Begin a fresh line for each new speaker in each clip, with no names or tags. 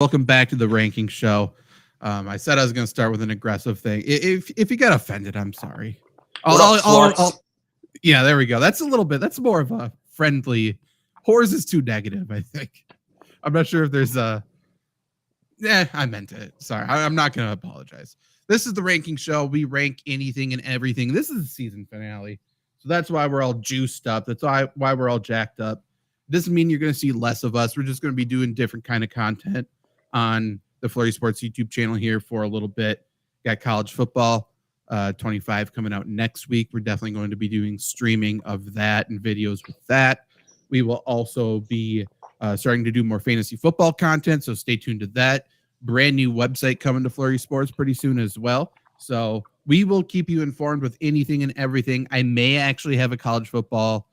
Welcome back to the ranking show. I said I was going to start with an aggressive thing. If you got offended, I'm sorry.
What up, sluts?
Yeah, there we go. That's a little bit. That's more of a friendly. Whores is too negative, I think. I'm not sure if there's a. I meant it. Sorry, I'm not going to apologize. This is the ranking show. We rank anything and everything. This is the season finale, so that's why we're all juiced up. That's why we're all jacked up. Doesn't mean you're going to see less of us. We're just going to be doing different kind of content on the Flurry Sports YouTube channel here for a little bit. Got college football 25 coming out next week. We're definitely going to be doing streaming of that and videos with that. We will also be starting to do more fantasy football content, so stay tuned to that. Brand new website coming to Flurry Sports pretty soon as well. So we will keep you informed with anything and everything. I may actually have a college football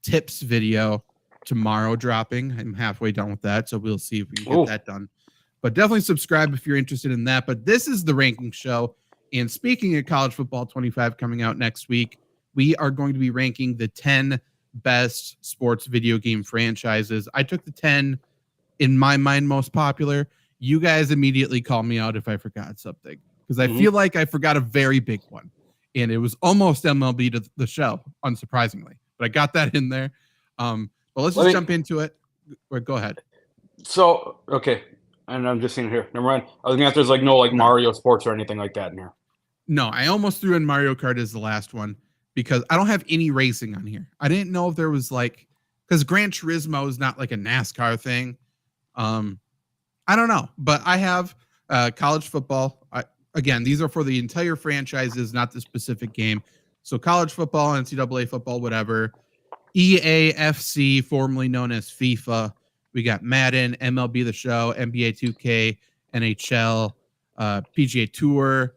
tips video tomorrow dropping. I'm halfway done with that, so we'll see if we can get that done. But definitely subscribe if you're interested in that. But this is the ranking show. And speaking of college football 25 coming out next week, we are going to be ranking the 10 best sports video game franchises. I took the 10 in my mind most popular. You guys immediately call me out if I forgot something, because I feel like I forgot a very big one. And it was almost MLB to the show, unsurprisingly. But I got that in there. But let's just jump into it. Go ahead.
So, okay. And I'm just seeing here. Never mind. I was going to ask there's like no Mario Sports or anything like that in here.
No, I almost threw in Mario Kart as the last one because I don't have any racing on here. I didn't know if there was because Gran Turismo is not like a NASCAR thing. I don't know, but I have college football. Again, these are for the entire franchises, not the specific game. So college football, NCAA football, whatever. EAFC, formerly known as FIFA. We got Madden, MLB The Show, NBA 2K, NHL, PGA Tour,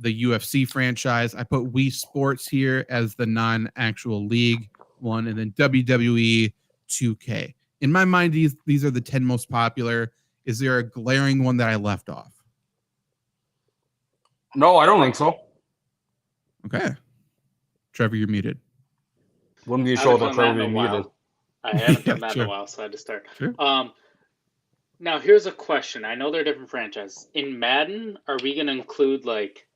the UFC franchise. I put Wii Sports here as the non-actual league one, and then WWE 2K. In my mind, these are the 10 most popular. Is there a glaring one that I left off?
No, I don't think so.
Okay. Trevor, you're muted.
Wouldn't be a show that Trevor be muted.
I haven't done that in a while, so I had to start.
Sure.
Now, here's a question. I know they're different franchises. In Madden, are we going to include like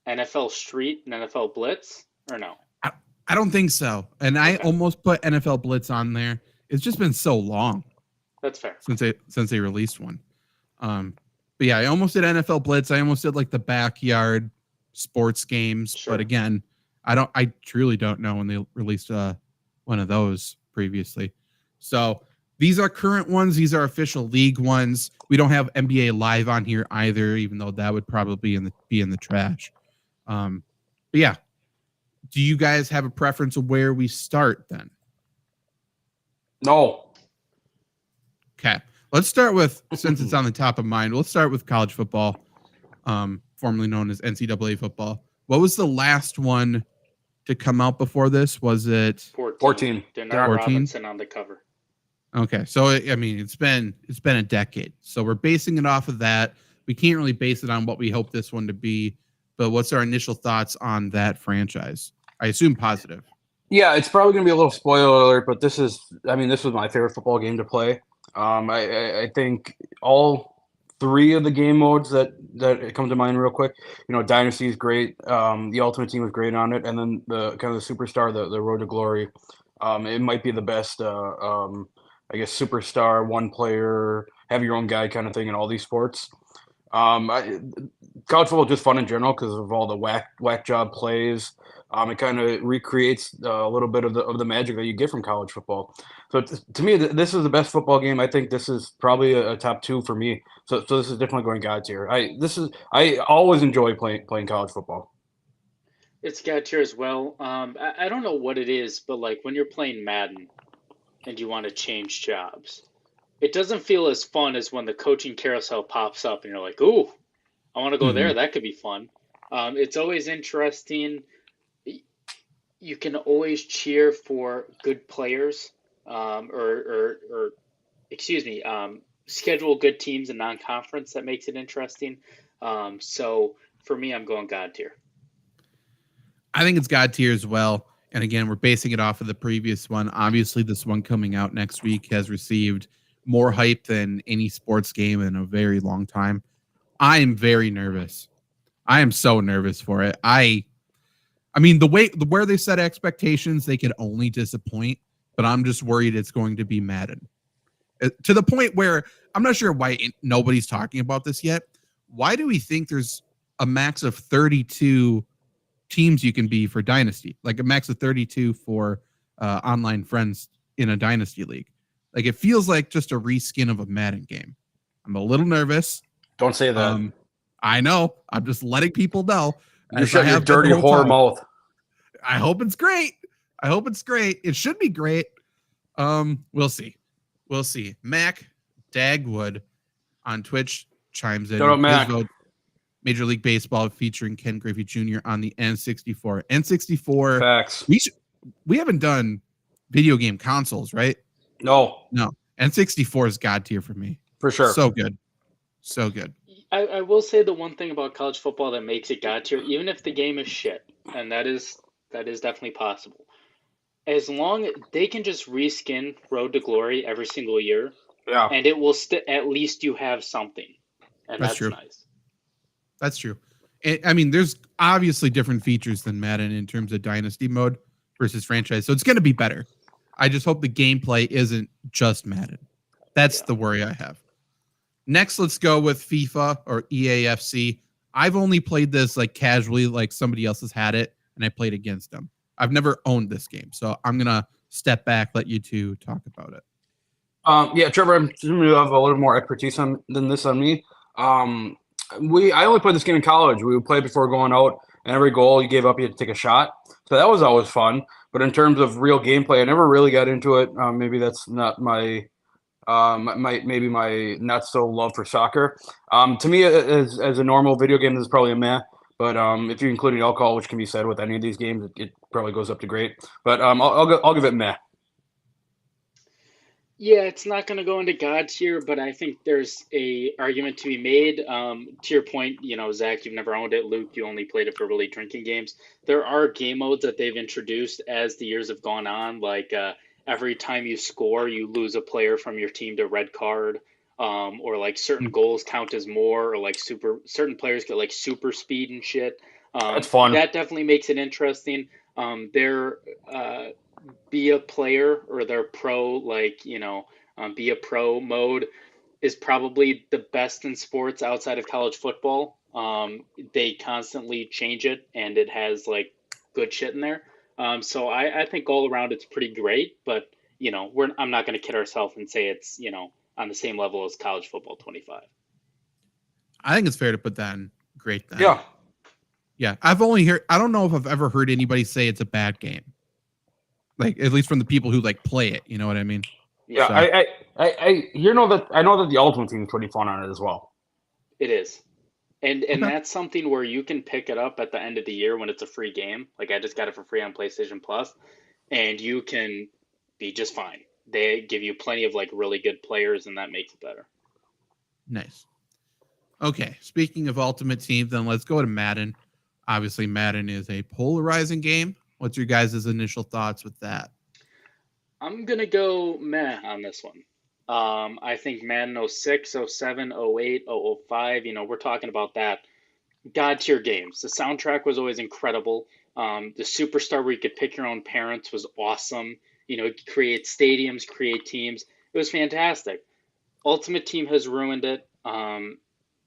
NFL Street and NFL Blitz, or no?
I don't think so. And I almost put NFL Blitz on there. It's just been so long.
That's fair.
Since they released one. But yeah, I almost did NFL Blitz. I almost did like the backyard sports games. Sure. But again, I truly don't know when they released one of those previously. So these are current ones. These are official league ones. We don't have NBA Live on here either, even though that would probably be in the trash. But yeah, do you guys have a preference of where we start then?
No.
Okay, let's start with, since it's on the top of mind, let's start with college football, formerly known as NCAA football. What was the last one to come out before this? Was it
14?
Denard Robinson on the cover.
Okay, so I mean, it's been a decade. So we're basing it off of that. We can't really base it on what we hope this one to be, but what's our initial thoughts on that franchise? I assume positive.
Yeah, it's probably going to be a little spoiler alert, but this was my favorite football game to play. I think all three of the game modes that come to mind real quick. Dynasty is great. The Ultimate Team was great on it, and then the kind of the Superstar, the Road to Glory. It might be the best. I guess Superstar, one player, have your own guy kind of thing in all these sports. College football is just fun in general because of all the whack job plays. It kind of recreates a little bit of the magic that you get from college football. So to me, this is the best football game. I think this is probably a top two for me. So this is definitely going God tier. I always enjoy playing college football.
It's God tier as well. I don't know what it is, but like when you're playing Madden and you want to change jobs, it doesn't feel as fun as when the coaching carousel pops up and you're like, ooh, I want to go there. That could be fun. It's always interesting. You can always cheer for good players, schedule good teams in non-conference. That makes it interesting. So for me, I'm going God tier.
I think it's God tier as well. And again, we're basing it off of the previous one. Obviously, this one coming out next week has received more hype than any sports game in a very long time. I am very nervous. I am so nervous for it. I mean, where they set expectations, they could only disappoint, but I'm just worried it's going to be Madden. To the point where I'm not sure why nobody's talking about this yet. Why do we think there's a max of 32 teams you can be for Dynasty? Like a max of 32 for online friends in a Dynasty league. Like it feels like just a reskin of a Madden game. I'm a little nervous.
Don't say that.
I know. I'm just letting people know.
You shut your dirty whore mouth.
I hope it's great. It should be great. We'll see. Mac Dagwood on Twitch chimes in.
Shout out, Mac.
Major League Baseball featuring Ken Griffey Jr. on the N64. N64.
Facts.
We haven't done video game consoles, right?
No.
N64 is god tier for me.
For sure.
So good.
I will say the one thing about college football that makes it god tier, even if the game is shit, and that is definitely possible. As long as they can just reskin Road to Glory every single year, and it will at least you have something, and that's
true.
Nice.
That's true. I mean, there's obviously different features than Madden in terms of Dynasty mode versus franchise, so it's going to be better. I just hope the gameplay isn't just Madden. That's the worry I have. Next, let's go with FIFA or EAFC. I've only played this like casually, like somebody else has had it, and I played against them. I've never owned this game, so I'm going to step back, let you two talk about it.
Trevor, I'm assuming you have a little more expertise than this on me. I only played this game in college. We would play before going out, and every goal you gave up, you had to take a shot. So that was always fun. But in terms of real gameplay, I never really got into it. Maybe that's not my not so love for soccer. To me, as a normal video game, this is probably a meh. But if you include alcohol, which can be said with any of these games, it probably goes up to great. But I'll give it meh.
Yeah, it's not going to go into God tier, but I think there's a argument to be made. To your point, Zach, you've never owned it. Luke, you only played it for really drinking games. There are game modes that they've introduced as the years have gone on, like every time you score, you lose a player from your team to red card, or like certain goals count as more, or like certain players get like super speed and shit.
That's fun.
That definitely makes it interesting. Be a player or their pro, be a pro mode is probably the best in sports outside of college football. They constantly change it, and it has like good shit in there. So I think all around it's pretty great, but I'm not going to kid ourselves and say it's on the same level as college football 25.
I think it's fair to put that in great then. Yeah. I don't know if I've ever heard anybody say it's a bad game. Like, at least from the people who like play it, you know what I mean?
Yeah, so. I know that the Ultimate Team is pretty fun on it as well.
It is. And that's something where you can pick it up at the end of the year when it's a free game. Like, I just got it for free on PlayStation Plus, and you can be just fine. They give you plenty of like really good players, and that makes it better.
Nice. Okay, speaking of Ultimate Team, then let's go to Madden. Obviously, Madden is a polarizing game. What's your guys' initial thoughts with that?
I'm going to go meh on this one. I think Madden 06, 07, 08, 005, we're talking about that. God tier games. The soundtrack was always incredible. The Superstar where you could pick your own parents was awesome. Create stadiums, create teams. It was fantastic. Ultimate Team has ruined it.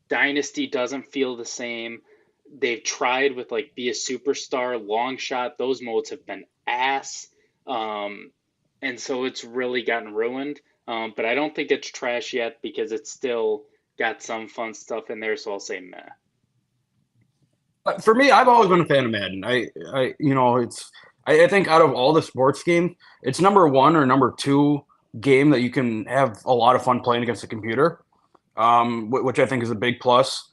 Dynasty doesn't feel the same. They've tried with like Be a Superstar, Long Shot. Those modes have been ass. And so it's really gotten ruined. But I don't think it's trash yet because it's still got some fun stuff in there. So I'll say meh.
For me, I've always been a fan of Madden. I think out of all the sports games, it's number one or number two game that you can have a lot of fun playing against a computer, which I think is a big plus.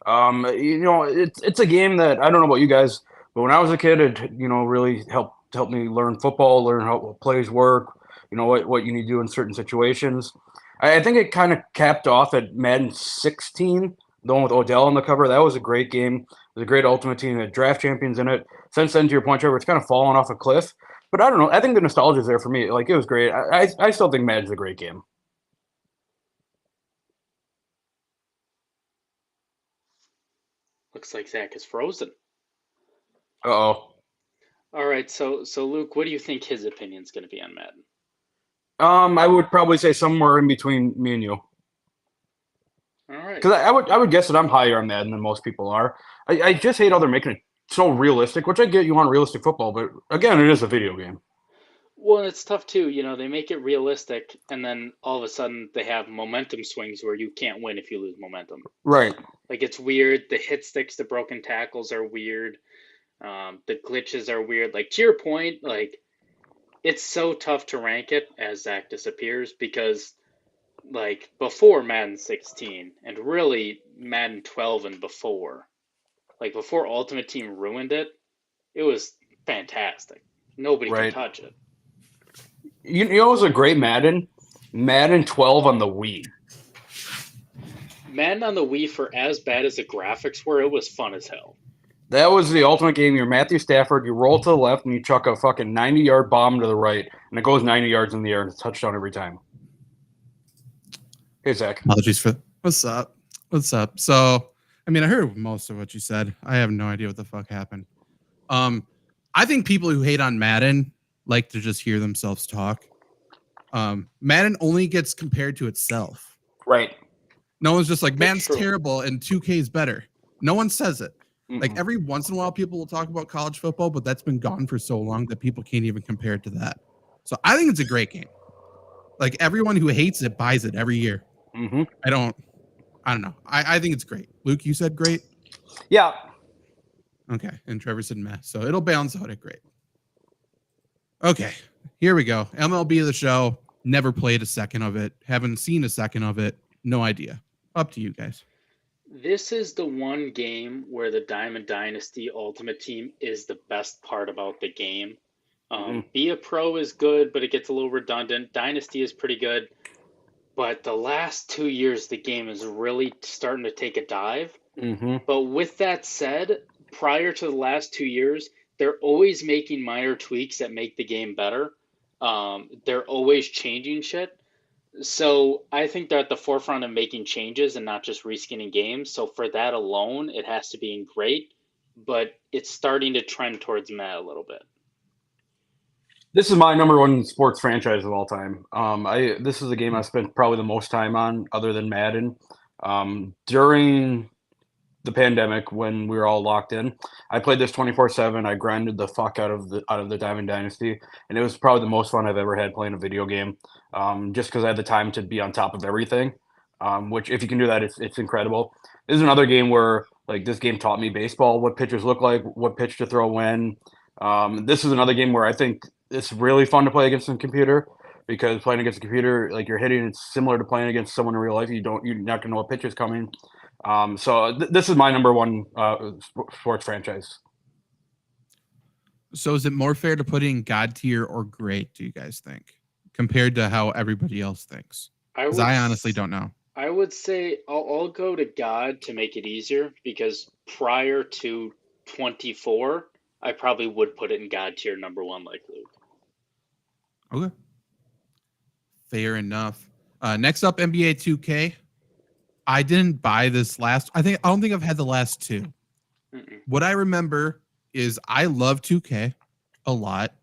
It's a game that I don't know about you guys, but when I was a kid, it really helped me learn football, learn how plays work, what you need to do in certain situations. I think it kind of capped off at Madden 16, the one with Odell on the cover. That was a great game. It was a great Ultimate Team. It had draft champions in it. Since then, to your point, Trevor, it's kind of fallen off a cliff. But I don't know. I think the nostalgia is there for me. Like, it was great. I still think Madden's a great game.
Looks like Zach is frozen.
Uh-oh.
All right, so Luke, what do you think his opinion's going to be on Madden?
I would probably say somewhere in between me and you.
All right.
Because I would guess that I'm higher on Madden than most people are. I just hate how they're making it so realistic, which I get you want realistic football, but again, it is a video game.
Well, it's tough too. They make it realistic, and then all of a sudden they have momentum swings where you can't win if you lose momentum.
Right.
Like, it's weird. The hit sticks, the broken tackles are weird. The glitches are weird. Like, to your point, like, it's so tough to rank it as Zach disappears because, like, before Madden 16 and really Madden 12 and before, like, before Ultimate Team ruined it, it was fantastic. Nobody
Right.
can touch it.
You know, it was a great Madden? Madden 12 on the Wii.
Madden on the Wii, for as bad as the graphics were, it was fun as hell.
That was the ultimate game. You're Matthew Stafford. You roll to the left and you chuck a fucking 90-yard bomb to the right, and it goes 90 yards in the air and it's a touchdown every time. Hey, Zach.
Apologies for what's up. What's up? So, I mean, I heard most of what you said. I have no idea what the fuck happened. I think people who hate on Madden like to just hear themselves talk. Madden only gets compared to itself.
Right.
No one's just like,
That's
Madden's
true.
terrible and 2K is better. No one says it. Like
Mm-mm.
every once in a while, people will talk about college football, but that's been gone for so long that people can't even compare it to that. So I think it's a great game. Like everyone who hates it buys it every year.
Mhm.
I don't know. I think it's great. Luke, you said great.
Yeah.
Okay, and Trevor said meh. So it'll balance out at great. Okay, here we go. MLB The Show. Never played a second of it. Haven't seen a second of it. No idea. Up to you guys.
This is the one game where the Diamond Dynasty Ultimate Team is the best part about the game. Be a Pro is good, but it gets a little redundant. Dynasty is pretty good. But the last 2 years, the game is really starting to take a dive.
Mm-hmm.
But with that said, prior to the last 2 years, they're always making minor tweaks that make the game better. They're always changing shit. So I think they're at the forefront of making changes and not just reskinning games. So for that alone, it has to be great. But it's starting to trend towards meh a little bit.
This is my number one sports franchise of all time. This is the game I spent probably the most time on, other than Madden. During the pandemic, when we were all locked in, I played this 24/7. I grinded the fuck out of the Diamond Dynasty, and it was probably the most fun I've ever had playing a video game. Just because I had the time to be on top of everything. Which, if you can do that, it's incredible. This is another game where, like, this game taught me baseball, what pitchers look like, what pitch to throw when. This is another game where I think it's really fun to play against a computer, because playing against a computer, like, you're hitting, it's similar to playing against someone in real life. You're not gonna know what pitch is coming. So this is my number one sports franchise.
So is it more fair to put in God tier or great, do you guys think, compared to how everybody else thinks? Because I honestly don't know.
I would say I'll go to God to make it easier, because prior to 24, I probably would put it in God tier number one like Luke.
Okay. Fair enough. Next up, NBA 2K. I didn't buy this last. I don't think I've had the last two.
Mm-mm.
What I remember is I love 2K a lot,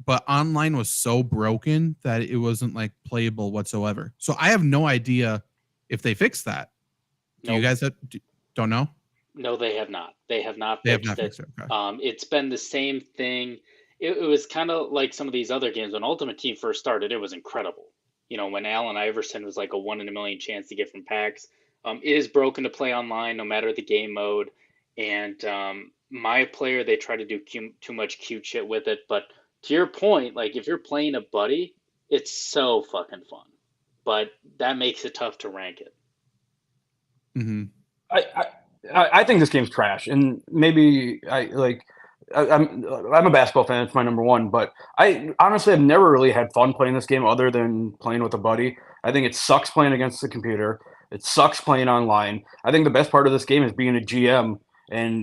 but online was so broken that it wasn't like playable whatsoever. So I have no idea if they fixed that. Do you guys don't know?
No, they have not. They have not
They have
fixed
not
it.
fixed it. Okay.
It's been the same thing. It was kind of like some of these other games. When Ultimate Team first started, it was incredible. When Allen Iverson was like a 1 in a million chance to get from packs. It is broken to play online, no matter the game mode. And my player, they try to do too much cute shit with it. But to your point, like, if you're playing a buddy, it's so fucking fun. But that makes it tough to rank it.
Mm-hmm.
I think this game's trash, and maybe I'm a basketball fan. It's my number one, but I honestly have never really had fun playing this game other than playing with a buddy. I think it sucks playing against the computer. It sucks playing online. I think the best part of this game is being a GM and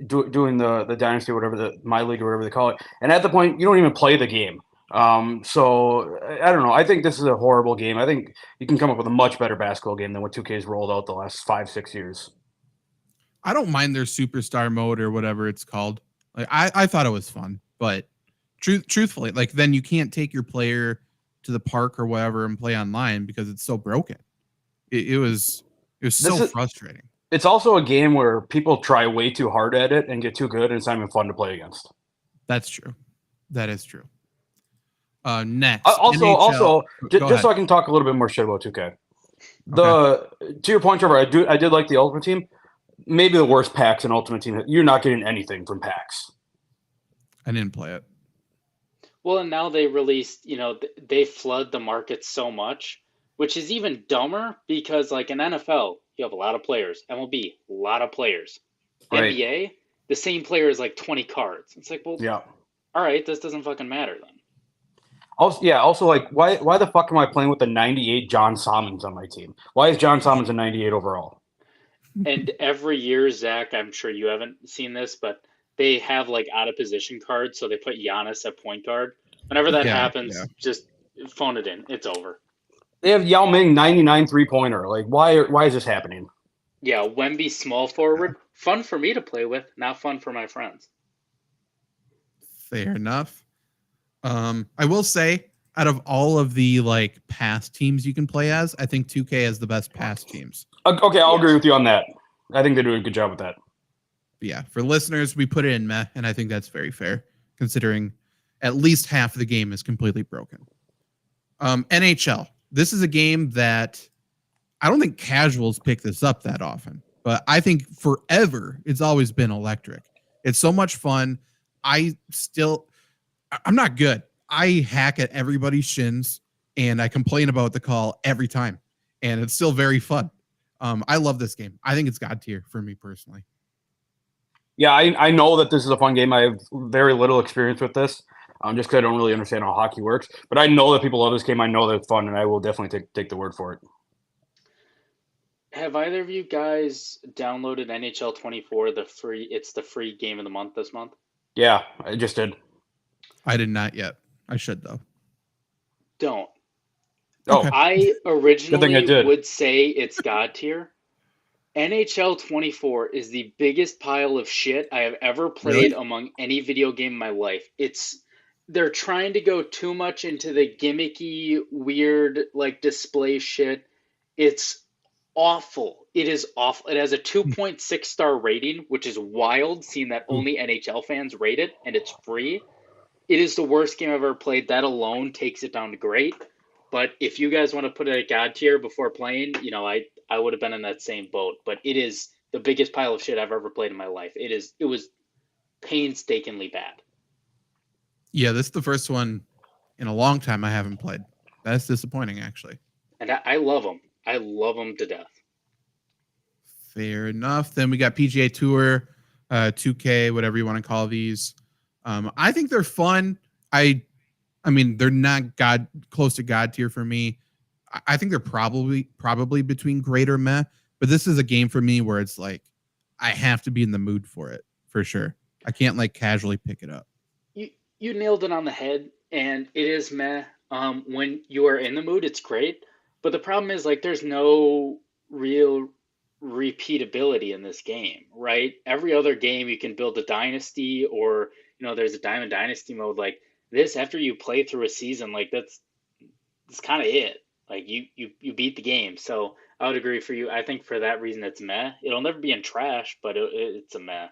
doing the dynasty, or whatever, the my league or whatever they call it. And at the point, you don't even play the game. So I don't know. I think this is a horrible game. I think you can come up with a much better basketball game than what 2K's rolled out the last 5-6 years.
I don't mind their superstar mode or whatever it's called. Like I thought it was fun, but truthfully, like then you can't take your player to the park or whatever and play online because it's so broken. It was so frustrating.
It's also a game where people try way too hard at it and get too good, and it's not even fun to play against.
That's true. That is true. Next,
also, just so I can talk a little bit more shit about 2K. To your point, Trevor, I did like the Ultimate Team. Maybe the worst packs in Ultimate Team. You're not getting anything from packs.
I didn't play it.
Well, and now they released, they flood the market so much, which is even dumber because, like in NFL, you have a lot of players. MLB, a lot of players. Right. NBA, the same player is like 20 cards. It's like, well, yeah. All right, this doesn't fucking matter then.
Also, like, why the fuck am I playing with the 98 John Salmons on my team? Why is John Salmons a 98 overall?
And every year, Zach, I'm sure you haven't seen this, but they have like out of position cards, so they put Giannis at point guard. Whenever that happens, just phone it in. It's over.
They have Yao Ming 99 3-pointer. Like, why is this happening?
Yeah, Wemby small forward. Fun for me to play with, not fun for my friends.
Fair enough. I will say, out of all of the like past teams you can play as, I think 2K has the best past teams.
Okay, I'll agree with you on that. I think they do a good job with that.
But yeah, for listeners, we put it in meh, and I think that's very fair, considering at least half of the game is completely broken. NHL. This is a game that I don't think casuals pick this up that often, but I think forever it's always been electric. It's so much fun. I'm not good. I hack at everybody's shins and I complain about the call every time, and it's still very fun. I love this game. I think it's God tier for me personally.
Yeah, I know that this is a fun game. I have very little experience with this, just because I don't really understand how hockey works. But I know that people love this game. I know that it's fun, and I will definitely take the word for it.
Have either of you guys downloaded NHL 24? It's the free game of the month this month.
Yeah, I just did.
I did not yet. I should though.
Don't.
Oh,
I originally would say it's God tier. NHL 24 is the biggest pile of shit I have ever played among any video game in my life. They're trying to go too much into the gimmicky, weird, like display shit. It's awful. It is awful. It has a 2.6 star rating, which is wild, seeing that only NHL fans rate it, and it's free. It is the worst game I've ever played. That alone takes it down to great. But if you guys want to put it at God tier before playing, I would have been in that same boat. But it is the biggest pile of shit I've ever played in my life. It was painstakingly bad.
Yeah, this is the first one in a long time I haven't played. That's disappointing, actually.
And I love them. I love them to death.
Fair enough. Then we got PGA Tour, 2K, whatever you want to call these. I think they're fun. I mean, they're not close to God tier for me. I think they're probably between great or meh. But this is a game for me where it's like I have to be in the mood for it for sure. I can't like casually pick it up.
You nailed it on the head, and it is meh. When you are in the mood, it's great. But the problem is like there's no real repeatability in this game, right? Every other game you can build a dynasty, or there's a Diamond Dynasty mode. Like this, after you play through a season, like that's kind of it. Like you beat the game. So I would agree for you. I think for that reason it's meh. It'll never be in trash, but it's a meh.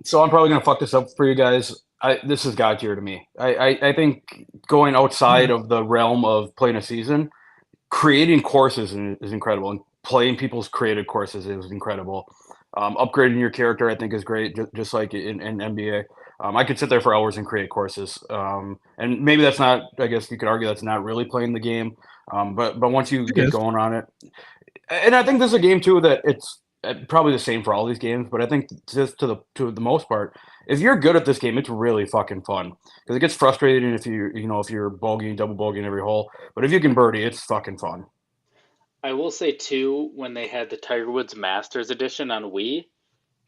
So I'm probably gonna fuck this up for you guys. This is God tier to me. I think going outside of the realm of playing a season, creating courses is incredible, and playing people's created courses is incredible. Upgrading your character, I think, is great, just like in NBA. I could sit there for hours and create courses, and maybe that's not. I guess you could argue that's not really playing the game, but once you get going on it, and I think this is a game too that it's probably the same for all these games. But I think just to the most part, if you're good at this game, it's really fucking fun because it gets frustrating if you're bogeying, double bogeying every hole. But if you can birdie, it's fucking fun.
I will say too, when they had the Tiger Woods Masters Edition on Wii,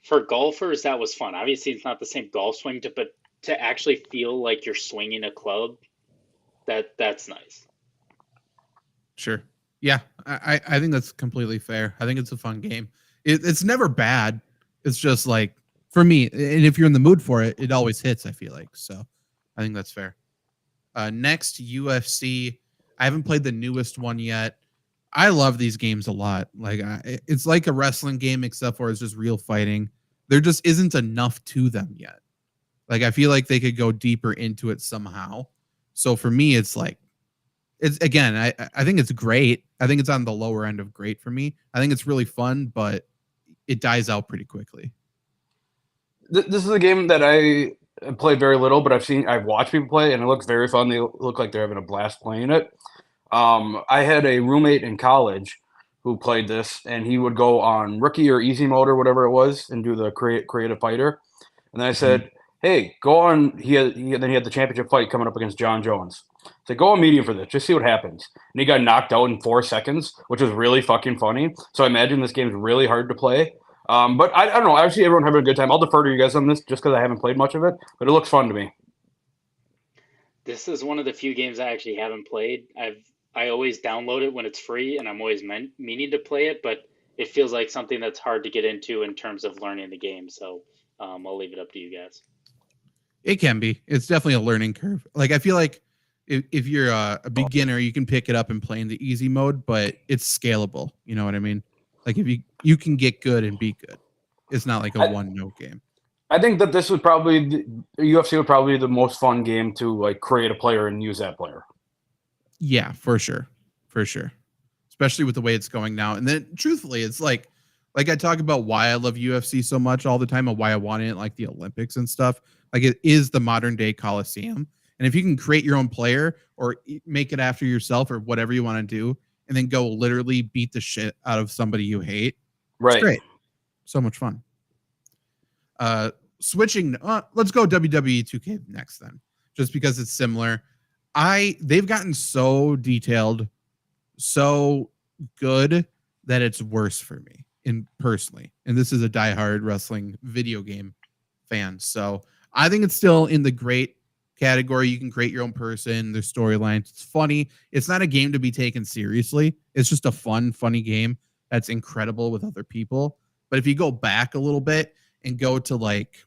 for golfers that was fun. Obviously, it's not the same golf swing, but to actually feel like you're swinging a club, that's nice.
Sure. Yeah, I think that's completely fair. I think it's a fun game. It's never bad. It's just like for me, and if you're in the mood for it, it always hits. I feel like so. I think that's fair. Next, UFC. I haven't played the newest one yet. I love these games a lot. Like it's like a wrestling game, except for it's just real fighting. There just isn't enough to them yet. Like I feel like they could go deeper into it somehow. So for me, it's like it's again. I think it's great. I think it's on the lower end of great for me. I think it's really fun, but it dies out pretty quickly.
This is a game that I played very little, but I've watched people play, and it looks very fun. They look like they're having a blast playing it. I had a roommate in college who played this, and he would go on rookie or easy mode or whatever it was and do the creative fighter. And then I said, "Hey, go on." Then he had the championship fight coming up against John Jones. So go on medium for this, just see what happens. And he got knocked out in 4 seconds, which was really fucking funny. So I imagine this game is really hard to play. But I don't know. Actually, everyone having a good time. I'll defer to you guys on this just because I haven't played much of it, but it looks fun to me.
This is one of the few games I actually haven't played. I always download it when it's free, and I'm always meaning to play it, but it feels like something that's hard to get into in terms of learning the game. So I'll leave it up to you guys.
It can be. It's definitely a learning curve. Like I feel like if you're a beginner, you can pick it up and play in the easy mode, but it's scalable. You know what I mean? Like if you can get good and be good. It's not like a one note game.
I think that this would probably UFC would probably be the most fun game to like create a player and use that player.
Yeah, for sure. Especially with the way it's going now. And then truthfully, it's like I talk about why I love UFC so much all the time and why I want it like the Olympics and stuff. Like it is the modern day Coliseum. And if you can create your own player or make it after yourself or whatever you want to do, and then go literally beat the shit out of somebody you hate.
Right.
It's great. So much fun. Switching, let's go WWE 2K next then, just because it's similar. They've gotten so detailed, so good that it's worse for me personally. And this is a diehard wrestling video game fan. So I think it's still in the great category. You can create your own person, their storylines. It's funny. It's not a game to be taken seriously. It's just a funny game that's incredible with other people. But if you go back a little bit and go to like,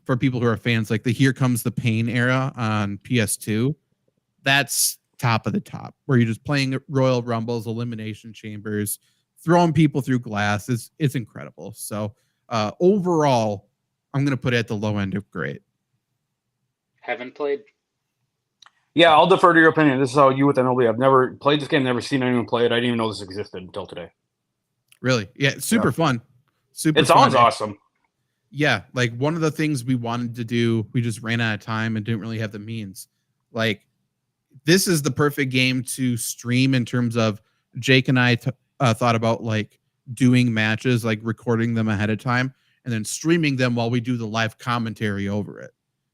for people who are fans, like the Here Comes the Pain era on PS2, that's top of the top, where you're just playing Royal Rumbles, Elimination Chambers, throwing people through glass. It's incredible. So overall, I'm going to put it at the low end of great.
Haven't played?
Yeah, I'll defer to your opinion. This is how you with MLB. I've never played this game, never seen anyone play it. I didn't even know this existed until today.
Really? Yeah, super fun.
It sounds awesome.
Yeah, like one of the things we wanted to do, we just ran out of time and didn't really have the means. Like, this is the perfect game to stream in terms of Jake and I thought about like doing matches, like recording them ahead of time and then streaming them while we do the live commentary over it.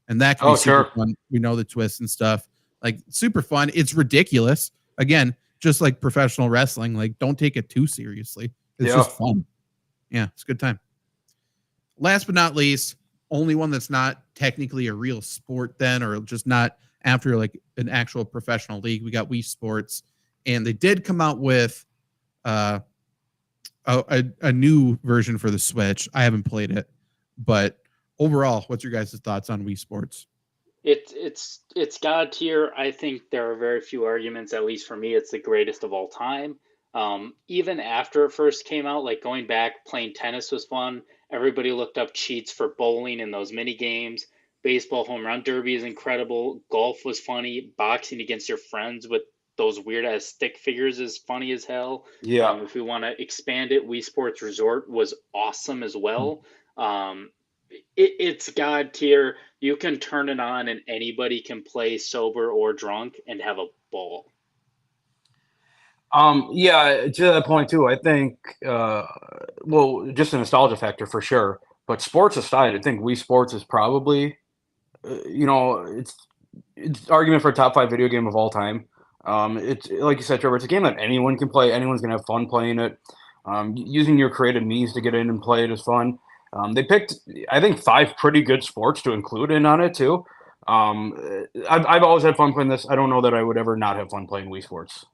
And that can be super fun. We know the twists and stuff. Like super fun. It's ridiculous. Again, just like professional wrestling. Like don't take it too seriously. It's just fun. Yeah, it's a good time. Last but not least, only one that's not technically a real sport then, or just not after like an actual professional league. We got Wii Sports, and they did come out with a new version for the Switch. I haven't played it, but overall, what's your guys' thoughts on Wii Sports?
It's God tier. I think there are very few arguments, at least for me, it's the greatest of all time. Even after it first came out, like going back, playing tennis was fun. Everybody looked up cheats for bowling in those mini games. Baseball home run derby is incredible. Golf was funny. Boxing against your friends with those weird ass stick figures is funny as hell.
Yeah.
If we want to expand it, Wii Sports Resort was awesome as well. It's God tier. You can turn it on and anybody can play sober or drunk and have a ball.
Yeah, to that point too, I think, well, just a nostalgia factor for sure. But sports aside, I think Wii Sports is probably, it's argument for a top 5 video game of all time. It's like you said, Trevor. It's a game that anyone can play. Anyone's gonna have fun playing it. Using your creative means to get in and play it is fun. They picked, I think, 5 pretty good sports to include in on it too. I've always had fun playing this. I don't know that I would ever not have fun playing Wii Sports.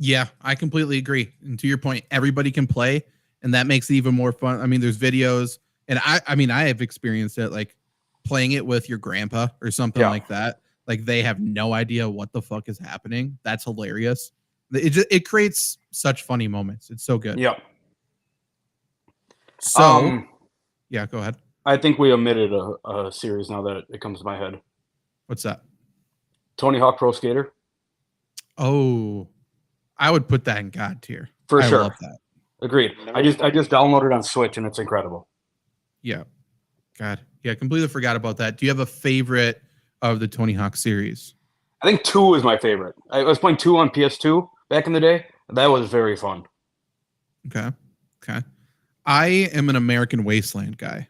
Yeah, I completely agree. And to your point, everybody can play, and that makes it even more fun. I mean, there's videos, and I mean, I have experienced it, like playing it with your grandpa or something
Yeah.
like that. Like they have no idea what the fuck is happening. That's hilarious. It creates such funny moments. It's so good.
Yep.
So yeah, go ahead.
I think we omitted a series now that it comes to my head.
What's that?
Tony Hawk Pro Skater.
Oh, I would put that in God tier.
For
I
sure.
love that.
Agreed. I just downloaded on Switch and it's incredible.
Yeah. God. Yeah, completely forgot about that. Do you have a favorite of the Tony Hawk series?
I think 2 is my favorite. I was playing 2 on PS2 back in the day. That was very fun.
Okay. I am an American Wasteland guy.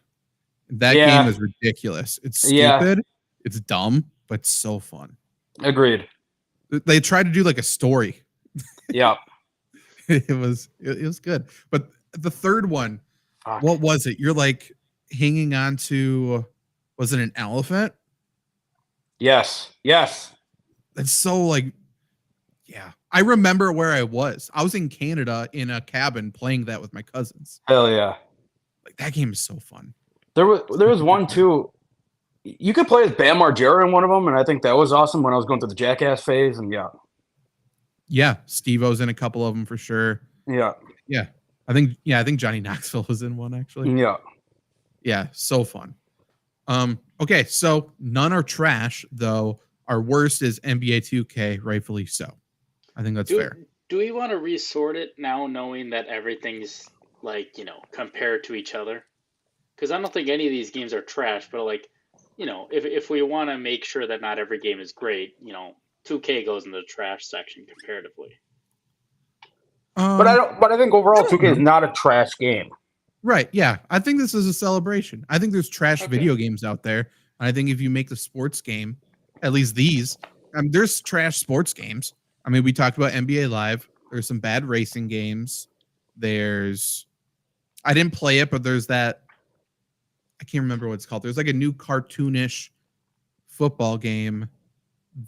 That
Yeah.
game is ridiculous. It's stupid.
Yeah.
It's dumb, but so fun.
Agreed.
They tried to do like a story.
Yeah.
It was good. But the third one,
Fuck.
what was it? You're like hanging on to, was it an elephant?
Yes.
That's so like, yeah. I remember where I was. I was in Canada in a cabin playing that with my cousins.
Hell yeah.
Like that game is so fun.
There was one too. You could play as Bam Margera in one of them, and I think that was awesome when I was going through the Jackass phase. And
Yeah, Steve-O's in a couple of them for sure.
yeah.
I think Johnny Knoxville was in one actually. Yeah, so fun. Okay, so none are trash though. Our worst is NBA 2K, rightfully so. I think that's fair.
Do we want to resort it now, knowing that everything's like, compared to each other? Because I don't think any of these games are trash, but like, if we want to make sure that not every game is great, 2K goes in the trash section comparatively.
But I think overall 2K is not a trash game.
Right. Yeah. I think this is a celebration. I think there's trash video games out there. And I think if you make the sports game, at least these, there's trash sports games. I mean, we talked about NBA Live. There's some bad racing games. I didn't play it, but there's that. I can't remember what it's called. There's like a new cartoonish football game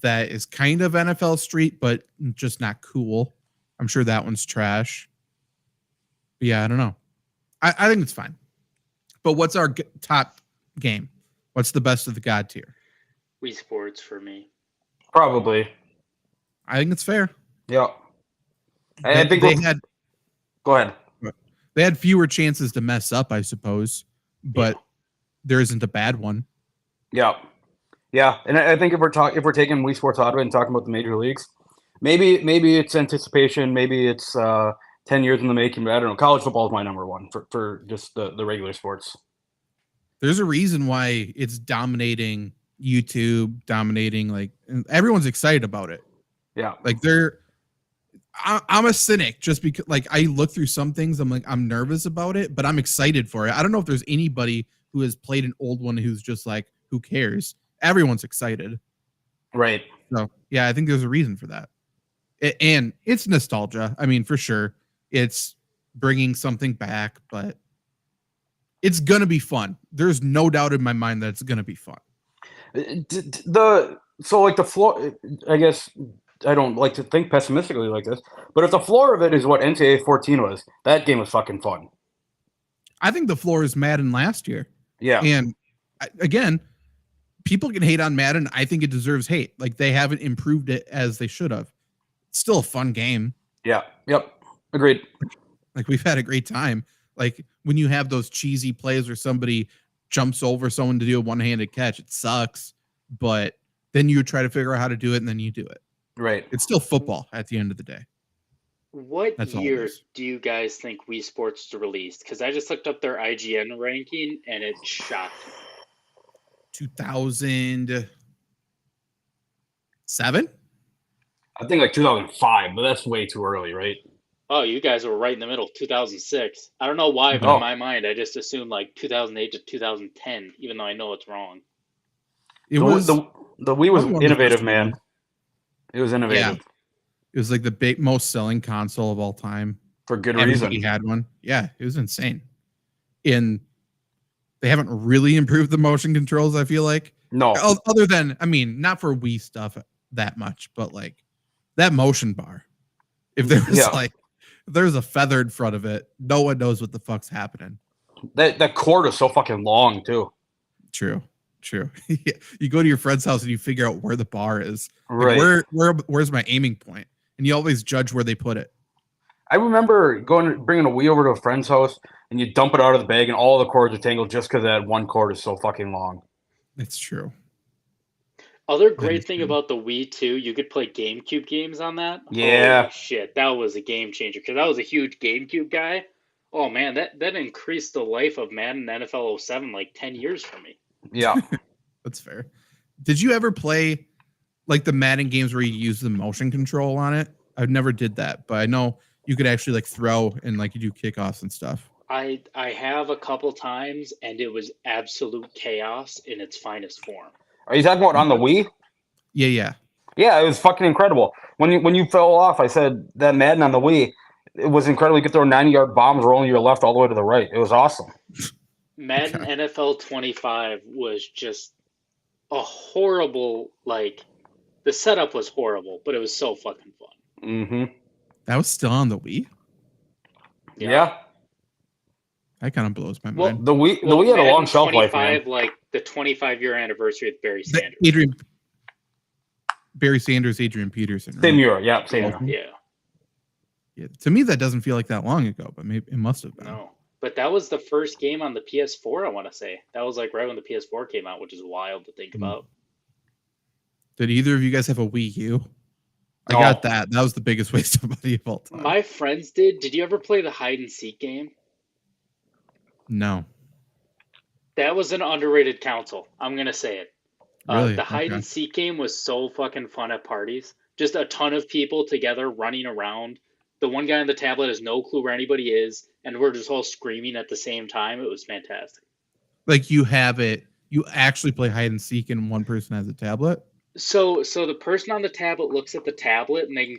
that is kind of NFL Street, but just not cool. I'm sure that one's trash. But yeah, I don't know. I think it's fine. But what's our top game? What's the best of the God tier?
Wii Sports for me.
Probably.
I think it's fair.
Yeah. I think
they had.
Go ahead.
They had fewer chances to mess up, I suppose, but there isn't a bad one.
Yeah. And I think if we're taking Wii Sports out of it and talking about the major leagues, maybe it's anticipation, maybe it's 10 years in the making. I don't know. College football is my number one for just the regular sports. There's
a reason why it's dominating YouTube, like everyone's excited about it.
Yeah.
Like I'm a cynic just because like I look through some things. I'm like, I'm nervous about it, but I'm excited for it. I don't know if there's anybody who has played an old one who's just like, who cares? Everyone's excited.
Right.
So yeah, I think there's a reason for that. And it's nostalgia. I mean, for sure. It's bringing something back, but it's going to be fun. There's no doubt in my mind that it's going to be fun.
The floor, I guess I don't like to think pessimistically like this, but if the floor of it is what NCAA 14 was, that game was fucking fun.
I think the floor is Madden last year.
Yeah.
And again, people can hate on Madden. I think it deserves hate. Like they haven't improved it as they should have. It's still a fun game.
Yeah. Yep. Agreed.
Like we've had a great time. Like when you have those cheesy plays where somebody jumps over someone to do a one-handed catch, it sucks, but then you try to figure out how to do it and then you do it.
Right.
It's still football at the end of the day.
What year do you guys think Wii Sports released? Because I just looked up their IGN ranking and it shocked me.
2007?
I think like 2005, but that's way too early, right?
Oh, you guys were right in the middle, 2006. I don't know why, but in my mind, I just assumed like 2008 to 2010, even though I know it's wrong.
It was
the Wii was innovative, man. It was innovative.
Yeah. It was like the most selling console of all time.
For good reason.
Everybody had one. Yeah, it was insane. And they haven't really improved the motion controls, I feel like.
No.
Other than, I mean, not for Wii stuff that much, but like that motion bar If there was
Yeah.
like, if there's a feather in front of it, no one knows what the fuck's happening.
That cord is so fucking long too.
True. Yeah. You go to your friend's house and you figure out where the bar is.
Right.
Like where's my aiming point? And you always judge where they put it.
I remember bringing a Wii over to a friend's house, and you dump it out of the bag, and all the cords are tangled just because that one cord is so fucking long.
It's true.
Other
is
great thing
true.
about the Wii too, you could play GameCube games on that.
Yeah.
Holy shit, that was a game changer because I was a huge GameCube guy. Oh man, that increased the life of Madden NFL 07 like 10 years for me.
Yeah.
That's fair. Did you ever play like the Madden games where you use the motion control on it? I never did that, but I know you could actually like throw and like you do kickoffs and stuff.
I have a couple times, and it was absolute chaos in its finest form.
Are you talking about on the Wii?
Yeah.
Yeah, it was fucking incredible. When you fell off, I said that Madden on the Wii, it was incredible. You could throw 90-yard bombs rolling to your left all the way to the right. It was awesome.
Madden NFL 25 was just a horrible, like, the setup was horrible, but it was so fucking fun.
Mm-hmm.
That was still on the Wii.
Yeah.
That kind of blows my
Well,
mind.
the Wii had a
Madden
long shelf life, man.
25, like the 25-year anniversary with Barry
The
Sanders.
Barry Sanders, Adrian Peterson. Right?
Same year, yeah, same year.
Yeah,
Yeah. To me, that doesn't feel like that long ago, but maybe it must have been.
no. But that was the first game on the PS4, I want to say. That was like right when the PS4 came out, which is wild to think about.
Did either of you guys have a Wii U? I
No.
got that. That was the biggest waste of money of all time.
My friends did. Did you ever play the hide and seek game?
No.
That was an underrated console. I'm going to say it.
Really?
The hide
Okay.
and seek game was so fucking fun at parties. Just a ton of people together running around. The one guy on the tablet has no clue where anybody is, and we're just all screaming at the same time. It was fantastic.
Like you have it, you actually play hide and seek and one person has a tablet?
So the person on the tablet looks at the tablet and they can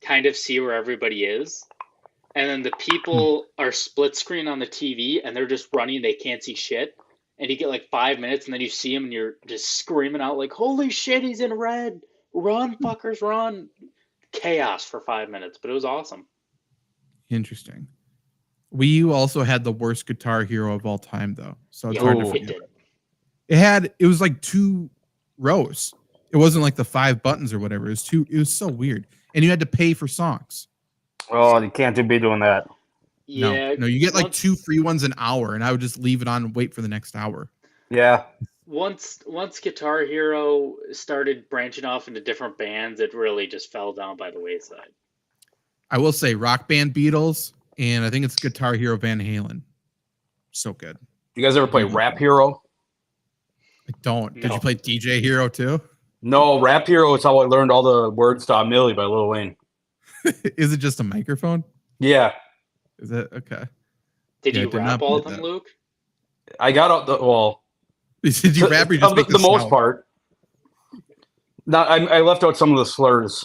kind of see where everybody is. And then the people are split screen on the TV and they're just running. They can't see shit. And you get like 5 minutes and then you see him and you're just screaming out like, holy shit, he's in red. Run, fuckers, run. Chaos for 5 minutes, but it was awesome.
Interesting. Wii U also had the worst Guitar Hero of all time, though. So it's
Yeah,
hard to
Ooh.
it
forget.
did.
It was like 2 rows. It wasn't like the 5 buttons or whatever. It was so weird. And you had to pay for songs.
Oh, you can't be doing that.
Yeah.
No, you get like
once-
2 free ones an hour, and I would just leave it on and wait for the next hour.
Yeah.
Once Guitar Hero started branching off into different bands, it really just fell down by the wayside.
I will say Rock Band Beatles, and I think it's Guitar Hero Van Halen. So good.
You guys ever play Rap Hero?
I don't. Did
No.
you play DJ Hero too?
No, Rap Hero is how I learned all the words to Millie by Lil Wayne.
Is it just a microphone?
Yeah.
Is it okay?
Did
Yeah, I
you
did
rap
not
all of
play
them,
that.
Luke?
I got out
Did you rap or you just make
the most
sound?
part. Not, I left out some of the slurs.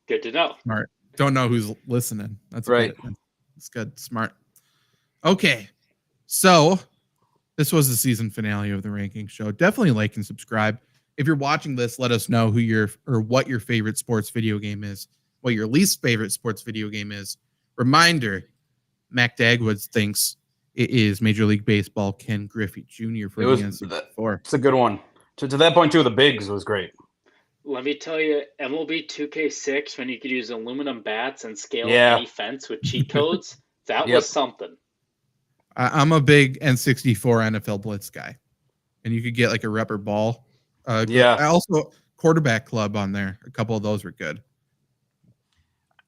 Good to know.
Smart. Don't know who's listening. That's
Right.
Good. That's good. Smart. Okay. So this was the season finale of the ranking show. Definitely like and subscribe. If you're watching this, let us know what your favorite sports video game is, what your least favorite sports video game is. Reminder, Mac Dagwood thinks it is Major League Baseball Ken Griffey Jr. for
It
the
was
N64.
It's a good one. To that point, too, the Bigs was great.
Let me tell you, MLB 2K6, when you could use aluminum bats and scale
Yeah.
any fence with cheat codes, that
Yep.
was something.
I'm a big N64 NFL Blitz guy, and you could get like a rubber ball.
Yeah.
I also Quarterback Club on there. A couple of those were good.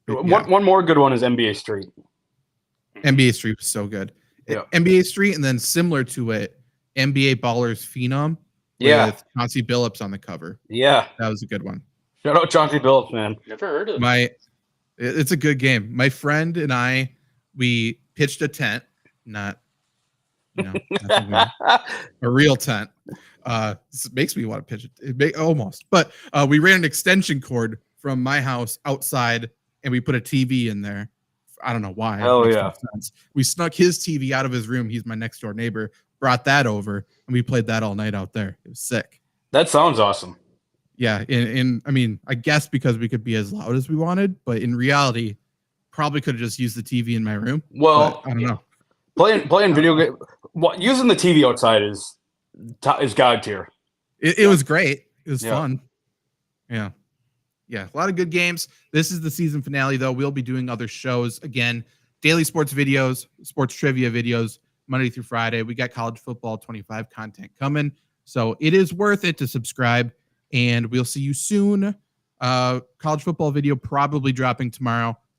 But yeah,
One more good one is NBA Street.
NBA Street was so good.
Yeah.
NBA Street, and then similar to it, NBA Ballers Phenom.
Yeah.
With Chauncey Billups on the cover.
Yeah.
That was a good one.
Shout out Chauncey Billups, man.
Never heard of them.
It's a good game. My friend and I, we pitched a tent, not nothing weird. A real tent. This makes me want to pitch it. Almost, but we ran an extension cord from my house outside, and we put a TV in there. I don't know why.
Hell
It makes
yeah.
no sense. We snuck his TV out of his room. He's my next door neighbor. Brought that over, and we played that all night out there. It was sick.
That sounds awesome.
Yeah, I mean, I guess because we could be as loud as we wanted, but in reality, probably could have just used the TV in my room.
Well,
but I don't know.
Playing video game, using the TV outside is god tier.
It was great. It was
Yeah.
fun. Yeah. Yeah. A lot of good games. This is the season finale, though. We'll be doing other shows again, daily sports videos, sports trivia videos, Monday through Friday. We got college football 25 content coming. So it is worth it to subscribe, and we'll see you soon. College football video probably dropping tomorrow.